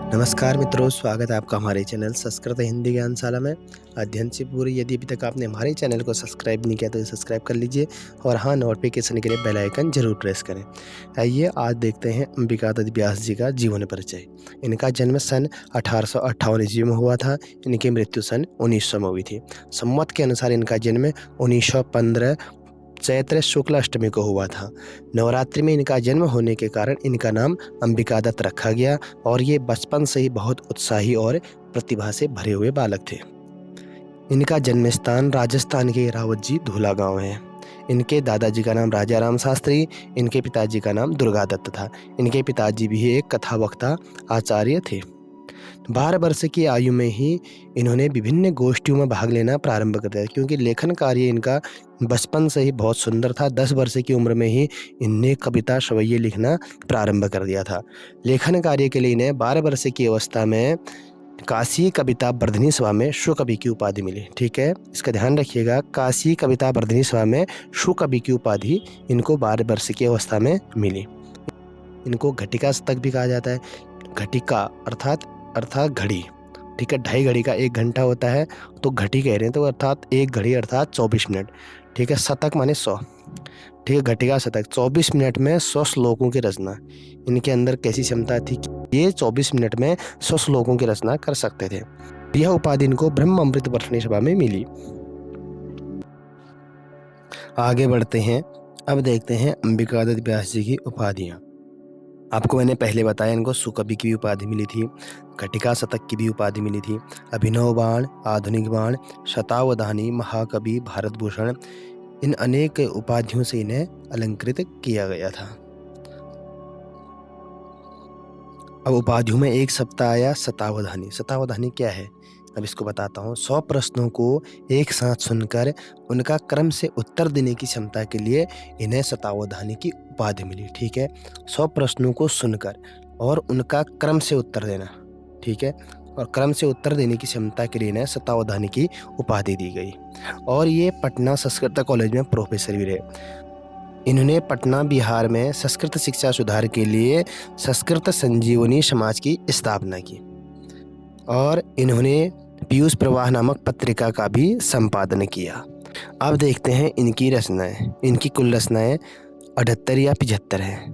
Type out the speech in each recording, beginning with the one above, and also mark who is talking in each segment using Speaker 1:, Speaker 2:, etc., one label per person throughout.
Speaker 1: नमस्कार मित्रों, स्वागत है आपका हमारे चैनल संस्कृत हिंदी ज्ञानशाला में। अध्ययन से पूर्व यदि अभी तक आपने हमारे चैनल को सब्सक्राइब नहीं किया तो सब्सक्राइब कर लीजिए और हाँ, नोटिफिकेशन के लिए बेल आइकन जरूर प्रेस करें। आइए आज देखते हैं अंबिकादत्त व्यास जी का जीवन परिचय। इनका जन्म सन 1858 ईस्वी में हुआ था। इनकी मृत्यु सन 1900 में हुई थी। संवत के अनुसार इनका जन्म 1915 चैत्र शुक्ल अष्टमी को हुआ था। नवरात्रि में इनका जन्म होने के कारण इनका नाम अंबिकादत्त रखा गया और ये बचपन से ही बहुत उत्साही और प्रतिभा से भरे हुए बालक थे। इनका जन्म स्थान राजस्थान के रावतजी धूला गांव है। इनके दादाजी का नाम राजा राम शास्त्री, इनके पिताजी का नाम दुर्गादत्त था। इनके पिताजी भी एक कथावक्ता आचार्य थे। 12 वर्ष की आयु में ही इन्होंने विभिन्न गोष्ठियों में भाग लेना प्रारंभ कर दिया, क्योंकि लेखन कार्य इनका बचपन से ही बहुत सुंदर था। 10 वर्ष की उम्र में ही इनने कविता शवैये लिखना प्रारंभ कर दिया था। लेखन कार्य के लिए इन्हें 12 वर्ष की अवस्था में काशी कविता वर्धनी सभा में शुकवि की उपाधि मिली। ठीक है, इसका ध्यान रखिएगा। काशी कविता वर्धनी सभा में शुकवि की उपाधि इनको 12 वर्ष की अवस्था में मिली। इनको घटिका शतक भी कहा जाता है। घटिका अर्थात घड़ी। ठीक है, 2.5 घड़ी का 1 घंटा होता है तो घटी कह रहे हैं, तो अर्थात 1 घड़ी अर्थात 24 मिनट। ठीक है, शतक माने 100। ठीक है, घटिका शतक 24 मिनट में 100 श्लोकों की रचना। इनके अंदर कैसी क्षमता थी कि ये 24 मिनट में 100 श्लोकों की रचना कर सकते थे। यह उपाधि इनको ब्रह्म अमृत वर्षणी सभा में मिली। आगे बढ़ते हैं, अब देखते हैं अंबिकादत्त व्यास जी की उपाधियाँ। आपको मैंने पहले बताया इनको सुकवि की भी उपाधि मिली थी, घटिका शतक की भी उपाधि मिली थी, अभिनव बाण, आधुनिक बाण, शतावधानी, महाकवि, भारत भूषण, इन अनेक उपाधियों से इन्हें अलंकृत किया गया था। अब उपाधियों में एक शब्द आया शतावधानी। शतावधानी क्या है, अब इसको बताता हूँ। 100 प्रश्नों को एक साथ सुनकर उनका क्रम से उत्तर देने की क्षमता के लिए इन्हें शतावधानी की उपाधि मिली। ठीक है, 100 प्रश्नों को सुनकर और उनका क्रम से उत्तर देना। ठीक है, और क्रम से उत्तर देने की क्षमता के लिए इन्हें शतावधानी की उपाधि दी गई। और ये पटना संस्कृत कॉलेज में प्रोफेसर भी रहे। इन्होंने पटना बिहार में संस्कृत शिक्षा सुधार के लिए संस्कृत संजीवनी समाज की स्थापना की और इन्होंने पीयूष प्रवाह नामक पत्रिका का भी संपादन किया। अब देखते हैं इनकी रचनाएं। इनकी कुल रचनाएं 78 या 75 हैं।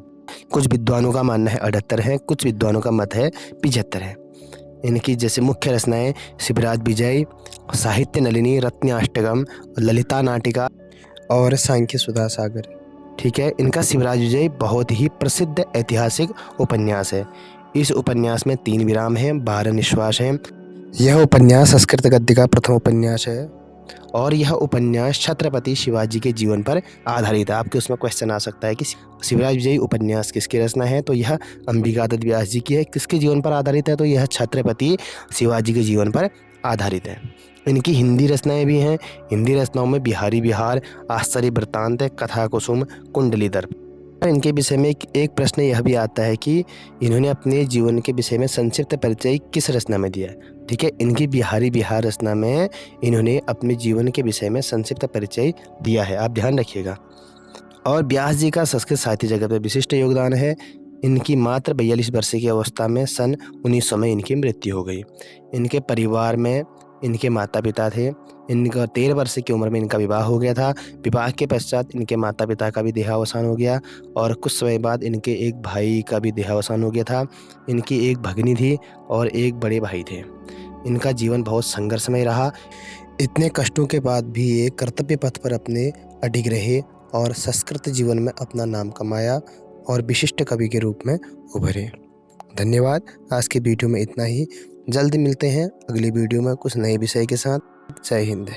Speaker 1: कुछ विद्वानों का मानना है 78 है, कुछ विद्वानों का मत है 75 है। इनकी जैसे मुख्य रचनाएं शिवराज विजय, साहित्य नलिनी, रत्नाष्टकम, ललिता नाटिका और सांख्य सुधा सागर। ठीक है, इनका शिवराज विजय बहुत ही प्रसिद्ध ऐतिहासिक उपन्यास है। इस उपन्यास में 3 विराम हैं, 12 निश्वास हैं। यह उपन्यास संस्कृत गद्य का प्रथम उपन्यास है और यह उपन्यास छत्रपति शिवाजी के जीवन पर आधारित है। आपके उसमें क्वेश्चन आ सकता है कि शिवराज विजयी उपन्यास किसकी रचना है, तो यह अंबिकादत्त व्यास जी की है। किसके जीवन पर आधारित है, तो यह छत्रपति शिवाजी के जीवन पर आधारित है। इनकी हिंदी रचनाएं भी हैं। हिंदी रचनाओं में बिहारी विहार, आश्चर्य वृत्तांत, कथा कुसुम, कुंडली दर्प। इनके विषय में एक प्रश्न यह भी आता है कि इन्होंने अपने जीवन के विषय में संक्षिप्त परिचय किस रचना में दिया है। ठीक है, इनकी बिहारी विहार रचना में इन्होंने अपने जीवन के विषय में संक्षिप्त परिचय दिया है, आप ध्यान रखिएगा। और व्यास जी का संस्कृत साहित्य जगत में विशिष्ट योगदान है। इनकी मात्र 42 वर्ष की अवस्था में सन 1900 में इनकी मृत्यु हो गई। इनके परिवार में इनके माता पिता थे। इनका 13 वर्ष की उम्र में इनका विवाह हो गया था। विवाह के पश्चात इनके माता पिता का भी देहावसान हो गया और कुछ समय बाद इनके एक भाई का भी देहावसान हो गया था। इनकी एक भगिनी थी और एक बड़े भाई थे। इनका जीवन बहुत संघर्षमय रहा। इतने कष्टों के बाद भी ये कर्तव्य पथ पर अपने अडिग रहे और संस्कृत जीवन में अपना नाम कमाया और विशिष्ट कवि के रूप में उभरे। धन्यवाद। आज के वीडियो में इतना ही। जल्द मिलते हैं अगली वीडियो में कुछ नए विषय के साथ। जय हिंद।